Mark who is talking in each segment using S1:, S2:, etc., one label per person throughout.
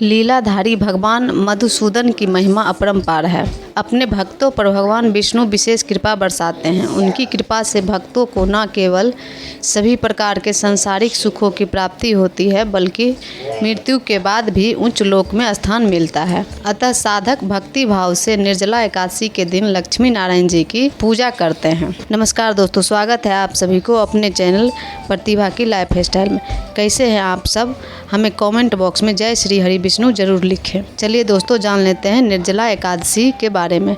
S1: लीलाधारी भगवान मधुसूदन की महिमा अपरंपार है। अपने भक्तों पर भगवान विष्णु विशेष कृपा बरसाते हैं। उनकी कृपा से भक्तों को न केवल सभी प्रकार के सांसारिक सुखों की प्राप्ति होती है, बल्कि मृत्यु के बाद भी उच्च लोक में स्थान मिलता है। अतः साधक भक्ति भाव से निर्जला एकादशी के दिन लक्ष्मी नारायण जी की पूजा करते हैं। नमस्कार दोस्तों, स्वागत है आप सभी को अपने चैनल प्रतिभा की लाइफ स्टाइल में। कैसे हैं आप सब? हमें कमेंट बॉक्स में जय श्री हरि विष्णु जरूर लिखें। चलिए दोस्तों, जान लेते हैं निर्जला एकादशी के बारे में।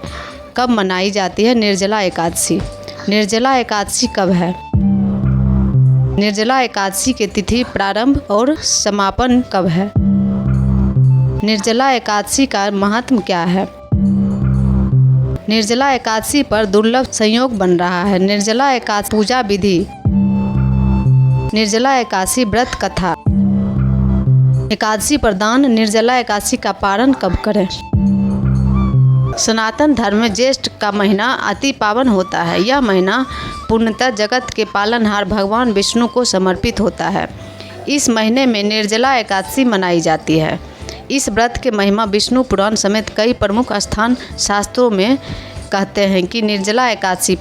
S1: कब मनाई जाती है निर्जला एकादशी? निर्जला एकादशी कब है? निर्जला एकादशी की तिथि, प्रारंभ और समापन कब है? निर्जला एकादशी का महात्म क्या है? निर्जला एकादशी पर दुर्लभ संयोग बन रहा है। निर्जला एकादशी पूजा विधि, निर्जला एकादशी व्रत कथा, एकादशी पर दान, निर्जला एकादशी का पारण कब करें? सनातन धर्म में ज्येष्ठ का महीना अति पावन होता है। यह महीना पूर्णतः जगत के पालनहार भगवान विष्णु को समर्पित होता है। इस महीने में निर्जला एकादशी मनाई जाती है। इस व्रत के महिमा विष्णु पुराण समेत कई प्रमुख स्थान शास्त्रों में कहते हैं कि निर्जला एकादशी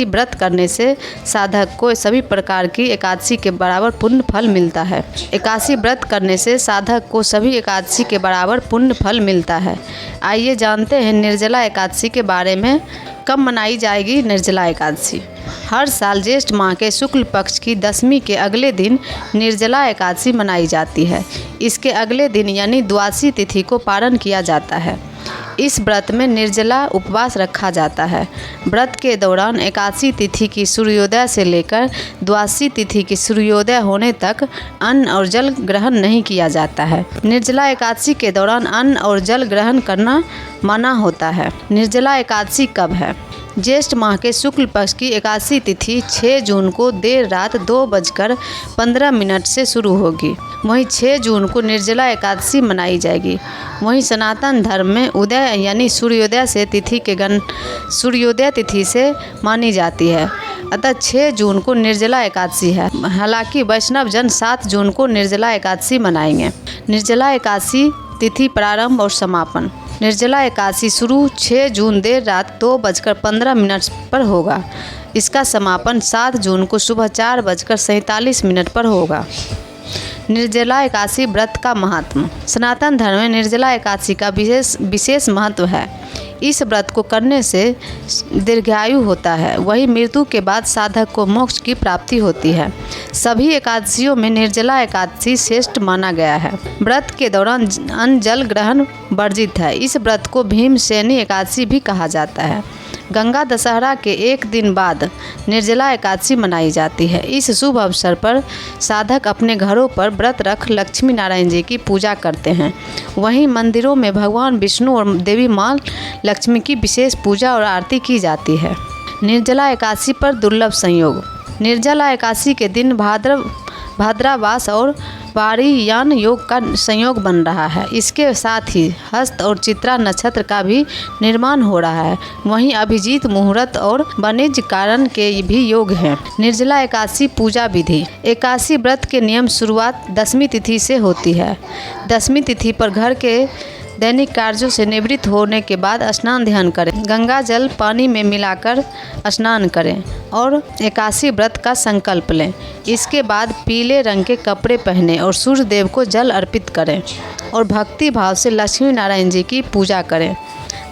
S1: व्रत करने से साधक को सभी प्रकार की एकादशी के बराबर पुण्य फल मिलता है। एकादशी व्रत करने से साधक को सभी एकादशी के बराबर पुण्य फल मिलता है। आइए जानते हैं निर्जला एकादशी के बारे में। कब मनाई जाएगी निर्जला एकादशी? हर साल ज्येष्ठ माह के शुक्ल पक्ष की दशमी के अगले दिन निर्जला एकादशी मनाई जाती है। इसके अगले दिन यानी द्वादशी तिथि को पारण किया जाता है। इस व्रत में निर्जला उपवास रखा जाता है। व्रत के दौरान एकादशी तिथि की सूर्योदय से लेकर द्वादशी तिथि की सूर्योदय होने तक अन्न और जल ग्रहण नहीं किया जाता है। निर्जला एकादशी के दौरान अन्न और जल ग्रहण करना मना होता है। निर्जला एकादशी कब है? ज्येष्ठ माह के शुक्ल पक्ष की एकादशी तिथि 6 जून को देर रात 2:15 से शुरू होगी। वहीं 6 जून को निर्जला एकादशी मनाई जाएगी। वहीं सनातन धर्म में उदय यानी सूर्योदय तिथि से मानी जाती है। अतः 6 जून को निर्जला एकादशी है। हालांकि वैष्णव जन 7 जून को निर्जला एकादशी मनाएंगे। निर्जला एकादशी तिथि, प्रारंभ और समापन। निर्जला एकादशी शुरू 6 जून देर रात 2:15 पर होगा। इसका समापन 7 जून को सुबह 4:47 पर होगा। निर्जला एकादशी व्रत का महात्म। सनातन धर्म में निर्जला एकादशी का विशेष महत्व है। इस व्रत को करने से दीर्घायु होता है। वही मृत्यु के बाद साधक को मोक्ष की प्राप्ति होती है। सभी एकादशियों में निर्जला एकादशी श्रेष्ठ माना गया है। व्रत के दौरान अन्न जल ग्रहण वर्जित है। इस व्रत को भीमसेनी एकादशी भी कहा जाता है। गंगा दशहरा के एक दिन बाद निर्जला एकादशी मनाई जाती है। इस शुभ अवसर पर साधक अपने घरों पर व्रत रख लक्ष्मी नारायण जी की पूजा करते हैं। वहीं मंदिरों में भगवान विष्णु और देवी माँ लक्ष्मी की विशेष पूजा और आरती की जाती है। निर्जला एकादशी पर दुर्लभ संयोग। निर्जला एकादशी के दिन भाद्रवास और वारियान योग का संयोग बन रहा है। इसके साथ ही हस्त और चित्रा नक्षत्र का भी निर्माण हो रहा है। वहीं अभिजीत मुहूर्त और वणिज कारण के भी योग हैं। निर्जला एकादशी पूजा विधि। एकादशी व्रत के नियम शुरुआत दशमी तिथि से होती है। दशमी तिथि पर घर के दैनिक कार्यों से निवृत्त होने के बाद स्नान ध्यान करें। गंगा जल पानी में मिलाकर स्नान करें और एकादशी व्रत का संकल्प लें। इसके बाद पीले रंग के कपड़े पहनें और सूर्य देव को जल अर्पित करें और भक्ति भाव से लक्ष्मी नारायण जी की पूजा करें।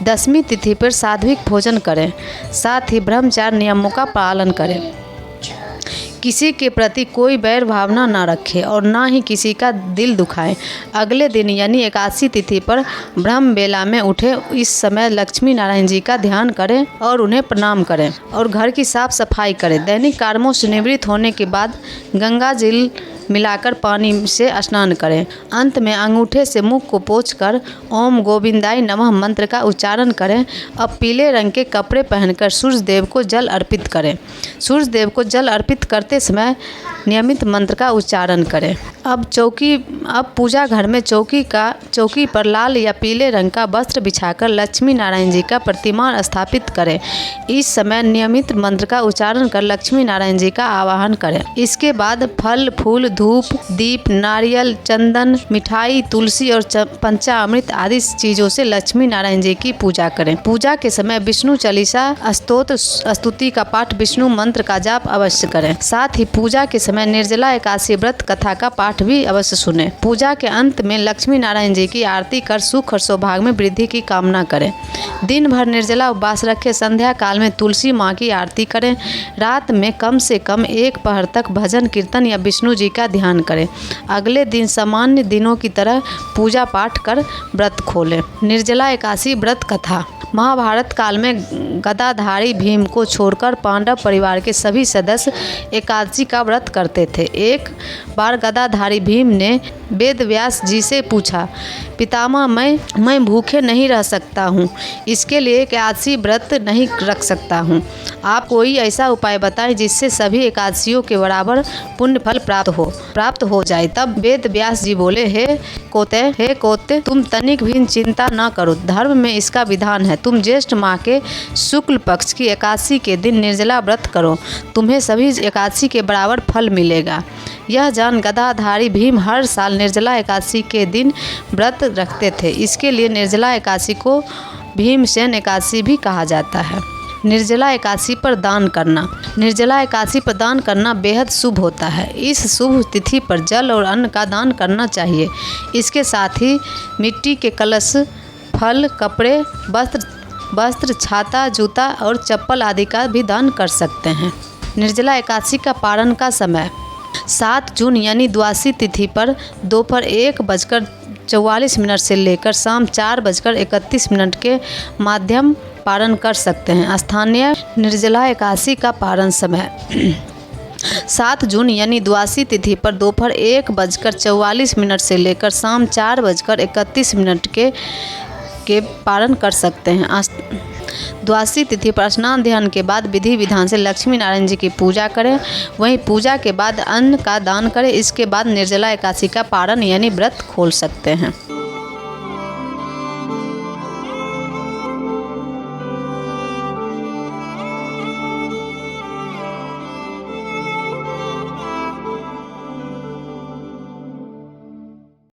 S1: दशमी तिथि पर सात्विक भोजन करें। साथ ही ब्रह्मचार्य नियमों का पालन करें। किसी के प्रति कोई बैर भावना न रखें और न ही किसी का दिल दुखाएं। अगले दिन यानी एकादशी तिथि पर ब्रह्म बेला में उठे। इस समय लक्ष्मी नारायण जी का ध्यान करें और उन्हें प्रणाम करें और घर की साफ सफाई करें। दैनिक कर्मों से निवृत्त होने के बाद गंगा जल मिलाकर पानी से स्नान करें। अंत में अंगूठे से मुख को पोंछकर ओम गोविंदाय नमः मंत्र का उच्चारण करें। अब पीले रंग के कपड़े पहनकर सूर्य देव को जल अर्पित करें। सूर्य देव को जल अर्पित करते समय नियमित मंत्र का उच्चारण करें। अब पूजा घर में चौकी पर लाल या पीले रंग का वस्त्र बिछाकर लक्ष्मी नारायण जी का प्रतिमा स्थापित करें। इस समय नियमित मंत्र का उच्चारण कर लक्ष्मी नारायण जी का आवाहन करें। इसके बाद फल फूल धूप दीप नारियल चंदन मिठाई तुलसी और पंचामृत आदि चीजों से लक्ष्मी नारायण जी की पूजा करें। पूजा के समय विष्णु चालीसा स्तोत्र स्तुति का पाठ विष्णु मंत्र का जाप अवश्य करें। साथ ही पूजा के समय निर्जला एकादशी व्रत कथा का पाठ भी अवश्य सुने। पूजा के अंत में लक्ष्मी नारायण जी की आरती कर सुख और सौभाग्य में वृद्धि की कामना करें। दिन भर निर्जला उपवास रखें। संध्या काल में तुलसी माँ की आरती करें। रात में कम से कम 1 पहर तक भजन कीर्तन या विष्णु जी का ध्यान करें। अगले दिन सामान्य दिनों की तरह पूजा पाठ कर व्रत खोलें। निर्जला एकादशी व्रत कथा। महाभारत काल में गदाधारी भीम को छोड़कर पांडव परिवार के सभी सदस्य एकादशी का व्रत करते थे। एक बार गदाधारी भीम ने वेद व्यास जी से पूछा, पितामह मैं भूखे नहीं रह सकता हूँ, इसके लिए एकादशी व्रत नहीं रख सकता हूँ। आप कोई ऐसा उपाय बताएं जिससे सभी एकादशियों के बराबर पुण्य फल प्राप्त हो जाए। तब वेद व्यास जी बोले, हे कोते तुम तनिक भी चिंता न करो, धर्म में इसका विधान है। तुम ज्येष्ठ माह के शुक्ल पक्ष की एकादशी के दिन निर्जला व्रत करो, तुम्हें सभी एकादशी के बराबर फल मिलेगा। यह जान गदाधारी भीम हर साल निर्जला एकादशी के दिन व्रत रखते थे। इसके लिए निर्जला एकादशी को भीमसेन एकादशी भी कहा जाता है। निर्जला एकादशी पर दान करना। निर्जला एकादशी पर दान करना बेहद शुभ होता है। इस शुभ तिथि पर जल और अन्न का दान करना चाहिए। इसके साथ ही मिट्टी के कलश फल कपड़े वस्त्र छाता जूता और चप्पल आदि का भी दान कर सकते हैं। निर्जला एकादशी का पारण का समय 7 जून यानी द्वादशी तिथि पर दोपहर 1:44 से लेकर शाम 4:31 के मध्यम पारण कर सकते हैं। स्थानीय निर्जला एकादशी का पारण समय 7 जून यानी द्वादशी तिथि पर दोपहर 1:44 से लेकर शाम 4:31 के पारण कर सकते हैं। द्वादशी तिथि पर स्नान ध्यान के बाद विधि विधान से लक्ष्मी नारायण जी की पूजा करें। वहीं पूजा के बाद अन्न का दान करें। इसके बाद निर्जला एकादशी का पारण यानी व्रत खोल सकते हैं।